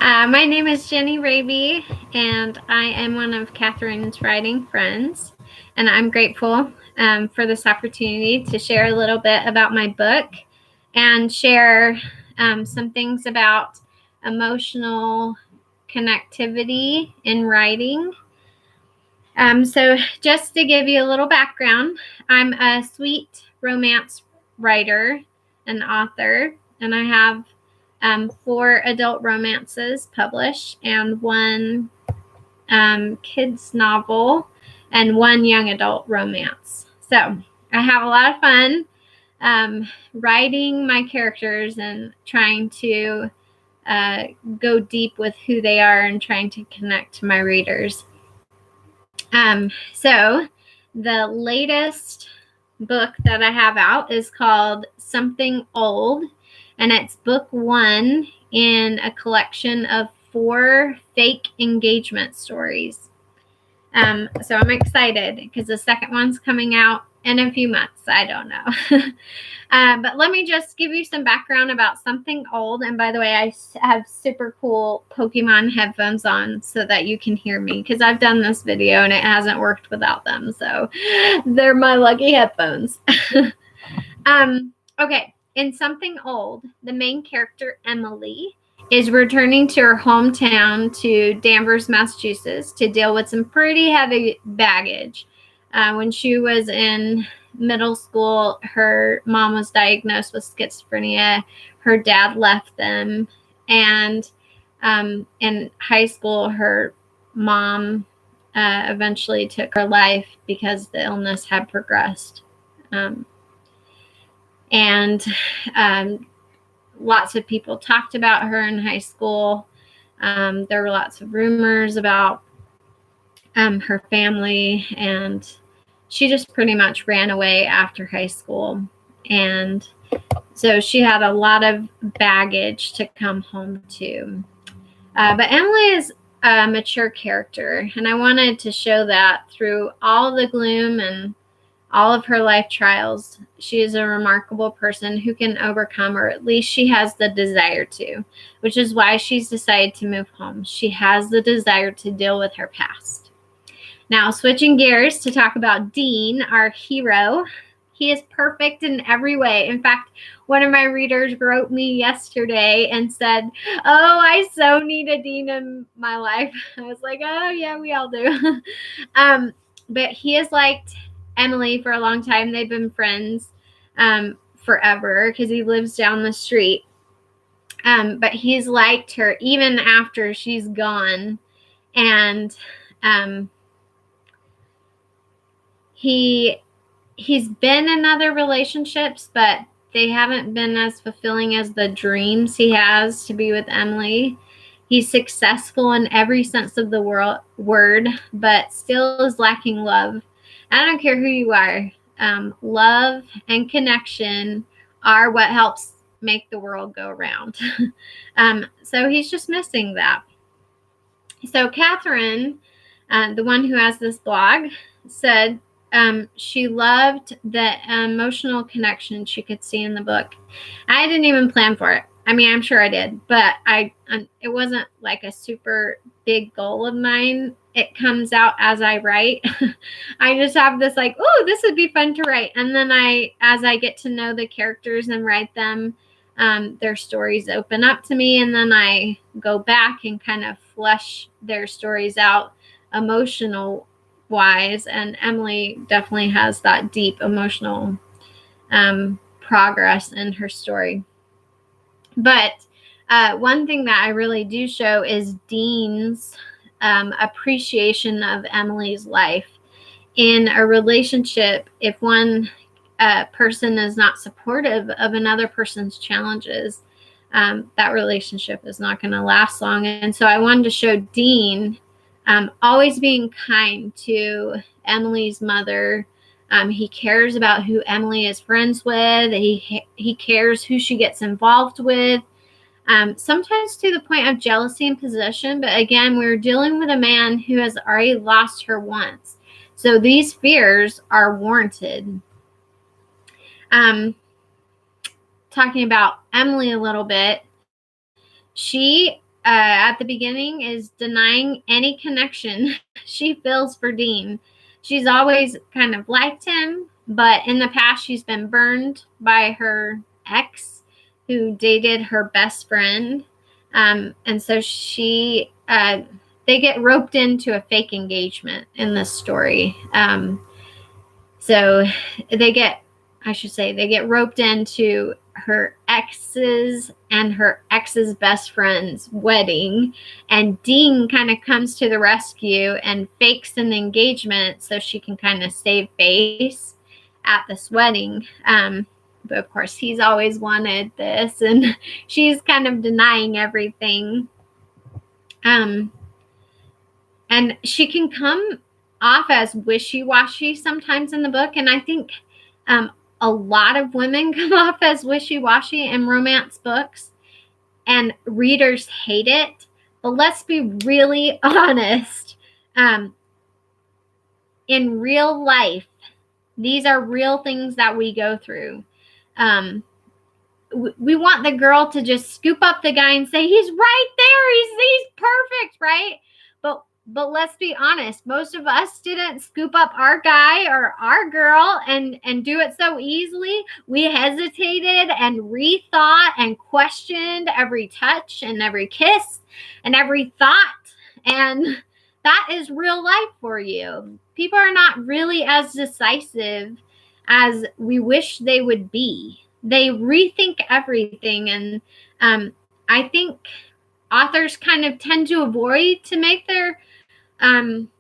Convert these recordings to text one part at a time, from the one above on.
My name is Jenny Raby, and I am one of Catherine's writing friends. And I'm grateful for this opportunity to share a little bit about my book and share some things about emotional connectivity in writing. So, just to give you a little background, I'm a sweet romance writer and author, and I have 4 adult romances published and 1 kids novel and 1 young adult romance. So I have a lot of fun writing my characters and trying to go deep with who they are and trying to connect to my readers. So the latest book that I have out is called Something Old, and it's book 1 in a collection of 4 fake engagement stories. So I'm excited because the second one's coming out in a few months. I don't know. But let me just give you some background about Something Old. And by the way, I have super cool Pokemon headphones on so that you can hear me, because I've done this video and it hasn't worked without them. So they're my lucky headphones. Okay. In Something Old, the main character, Emily, is returning to her hometown to Danvers, Massachusetts, to deal with some pretty heavy baggage. When she was in middle school, her mom was diagnosed with schizophrenia. Her dad left them. And in high school, her mom eventually took her life because the illness had progressed. And lots of people talked about her in high school. There were lots of rumors about her family, and she just pretty much ran away after high school. And so she had a lot of baggage to come home to. But Emily is a mature character, and I wanted to show that through all the gloom and all of her life trials. She is a remarkable person who can overcome, or at least she has the desire to, which is why she's decided to move home. She has the desire to deal with her past. Now, switching gears to talk about Dean, our hero. He is perfect in every way. In fact, one of my readers wrote me yesterday and said, "Oh, I so need a Dean in my life." I was like, "Oh, yeah, we all do." But he is liked Emily for a long time. They've been friends forever because he lives down the street. But he's liked her even after she's gone. And he's been in other relationships, but they haven't been as fulfilling as the dreams he has to be with Emily. He's successful in every sense of the word, but still is lacking love. I don't care who you are. Love and connection are what helps make the world go round. So he's just missing that. So Catherine, the one who has this blog, said she loved the emotional connection she could see in the book. I didn't even plan for it. I mean, I'm sure I did, but it wasn't like a super big goal of mine. It comes out as I write. I just have this like, oh, this would be fun to write. And then as I get to know the characters and write them, their stories open up to me. And then I go back and kind of flesh their stories out emotional wise. And Emily definitely has that deep emotional progress in her story. But one thing that I really do show is Dean's appreciation of Emily's life in a relationship. If one person is not supportive of another person's challenges, that relationship is not going to last long. And so I wanted to show Dean always being kind to Emily's mother. He cares about who Emily is friends with. He cares who she gets involved with. Sometimes to the point of jealousy and possession. But again, we're dealing with a man who has already lost her once. So these fears are warranted. Talking about Emily a little bit, she at the beginning is denying any connection she feels for Dean. She's always kind of liked him, but in the past she's been burned by her ex who dated her best friend. And so they get roped into a fake engagement in this story. So they get roped into her ex's and her ex's best friend's wedding, and Dean kind of comes to the rescue and fakes an engagement so she can kind of save face at this wedding. But of course, he's always wanted this, and she's kind of denying everything. And she can come off as wishy-washy sometimes in the book, and I think a lot of women come off as wishy-washy in romance books, and readers hate it. But let's be really honest. In real life, these are real things that we go through. We want the girl to just scoop up the guy and say, he's right there, he's perfect, right? But let's be honest, most of us didn't scoop up our guy or our girl and do it so easily. We hesitated and rethought and questioned every touch and every kiss and every thought. And that is real life for you. People are not really as decisive as we wish they would be. They rethink everything. And I think authors kind of tend to avoid to make their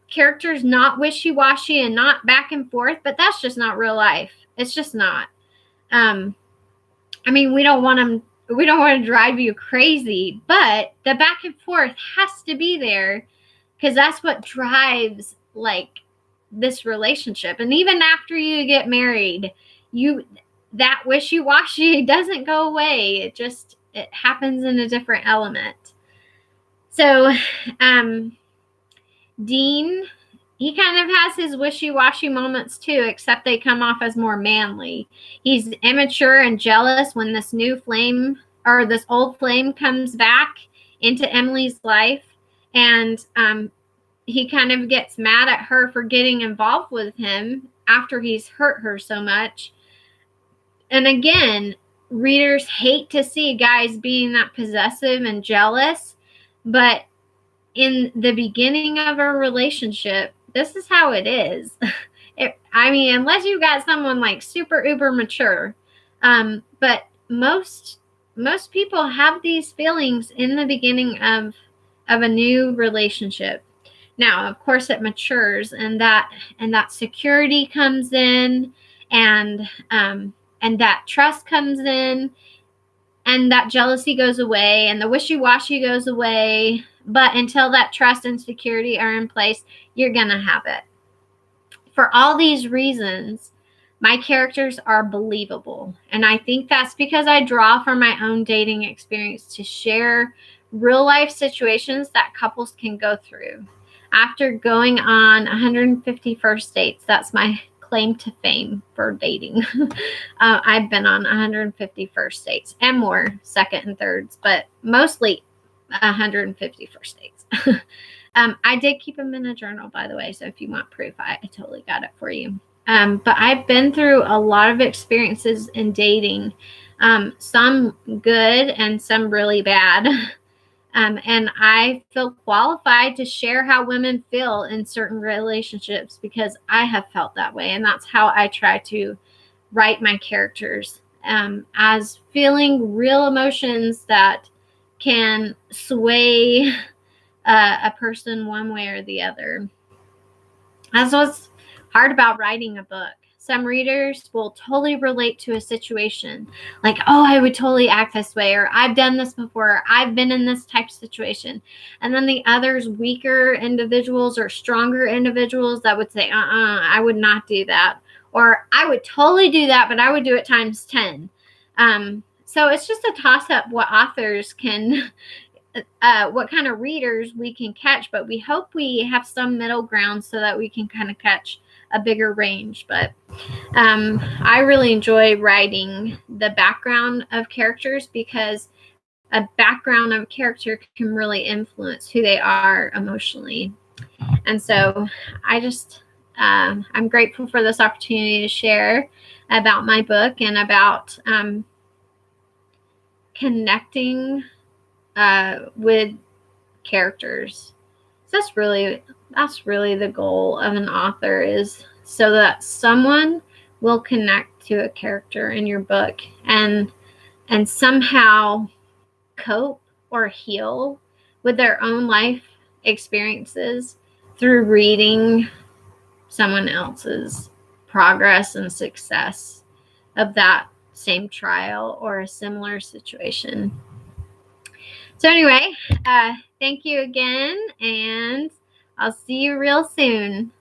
characters not wishy-washy and not back and forth, but that's just not real life. It's just not. I mean, we don't want to drive you crazy, but the back and forth has to be there because that's what drives like this relationship. And even after you get married, that wishy-washy doesn't go away. It happens in a different element. So, Dean, he kind of has his wishy-washy moments too, except they come off as more manly. He's immature and jealous when this old flame comes back into Emily's life. And he kind of gets mad at her for getting involved with him after he's hurt her so much. And again, readers hate to see guys being that possessive and jealous, but in the beginning of a relationship, this is how it is. Unless you've got someone like super uber mature, but most people have these feelings in the beginning of a new relationship. Now, of course, it matures, and that security comes in, and that trust comes in, and that jealousy goes away, and the wishy-washy goes away. But until that trust and security are in place, you're going to have it. For all these reasons, my characters are believable. And I think that's because I draw from my own dating experience to share real life situations that couples can go through. After going on 150 first dates, that's my claim to fame for dating. I've been on 150 first dates and more second and thirds, but mostly 150 first dates. I did keep them in a journal, by the way, so if you want proof, I totally got it for you. But I've been through a lot of experiences in dating, some good and some really bad. And I feel qualified to share how women feel in certain relationships because I have felt that way. And that's how I try to write my characters, as feeling real emotions that can sway a person one way or the other. That's what's hard about writing a book. Some readers will totally relate to a situation. Like, oh, I would totally act this way, or I've done this before, I've been in this type of situation. And then the others, weaker individuals or stronger individuals that would say, I would not do that. Or I would totally do that, but I would do it times 10. So it's just a toss-up what authors can, what kind of readers we can catch. But we hope we have some middle ground so that we can kind of catch a bigger range. But I really enjoy writing the background of characters because a background of a character can really influence who they are emotionally. And so I'm grateful for this opportunity to share about my book and about connecting with characters. So that's really the goal of an author, is so that someone will connect to a character in your book and somehow cope or heal with their own life experiences through reading someone else's progress and success of that same trial or a similar situation. So anyway, thank you again, and I'll see you real soon.